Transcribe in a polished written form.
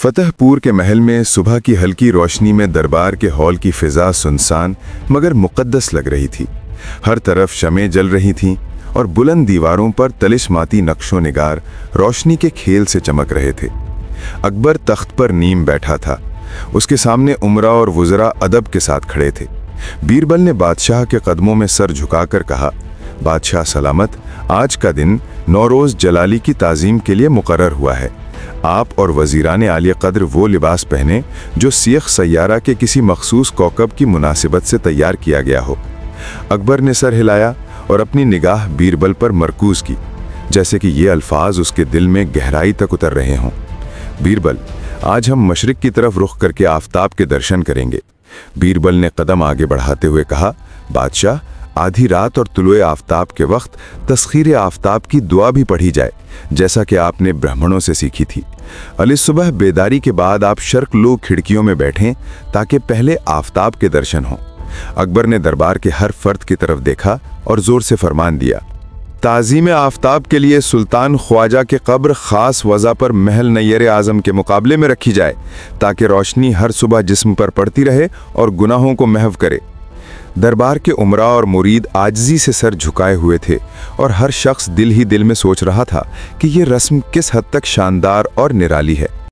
फतेहपुर के महल में सुबह की हल्की रोशनी में दरबार के हॉल की फिजा सुनसान मगर मुक़द्दस लग रही थी। हर तरफ शमें जल रही थीं और बुलंद दीवारों पर तलिशमाती नक्शो निगार रोशनी के खेल से चमक रहे थे। अकबर तख्त पर नीम बैठा था। उसके सामने उमरा और वुज़रा अदब के साथ खड़े थे। बीरबल ने बादशाह के कदमों में सर झुकाकर कहा, बादशाह सलामत, आज का दिन नौरोज़ जलाली की ताज़ीम के लिए मुकर्रर हुआ है। आप और वज़ीरान आलिया क़द्र वो लिबास पहने जो सियख सैयारा के किसी मखसूस कौकब की मुनासिबत से तैयार किया गया हो। अकबर ने सर हिलाया और अपनी निगाह बीरबल पर मरकूज़ की, जैसे कि ये अल्फाज उसके दिल में गहराई तक उतर रहे हों। बीरबल, आज हम मशरिक़ की तरफ रुख करके आफताब के दर्शन करेंगे। बीरबल ने कदम आगे बढ़ाते हुए कहा, बादशाह, आधी रात और तुलुए आफताब के वक्त तस्खीर आफताब की दुआ भी पढ़ी जाए, जैसा कि आपने ब्राह्मणों से सीखी थी। अली सुबह बेदारी के बाद आप शर्क लो खिड़कियों में बैठें ताकि पहले आफताब के दर्शन हों। अकबर ने दरबार के हर फर्द की तरफ देखा और जोर से फरमान दिया, ताज़ीम आफताब के लिए सुल्तान ख्वाजा के कब्र खास वज़ा पर महल नैयर आज़म के मुकाबले में रखी जाए, ताकि रोशनी हर सुबह जिस्म पर पड़ती रहे और गुनाहों को महव करे। दरबार के उमरा और मुरीद आजिज़ी से सर झुकाए हुए थे और हर शख्स दिल ही दिल में सोच रहा था कि ये रस्म किस हद तक शानदार और निराली है।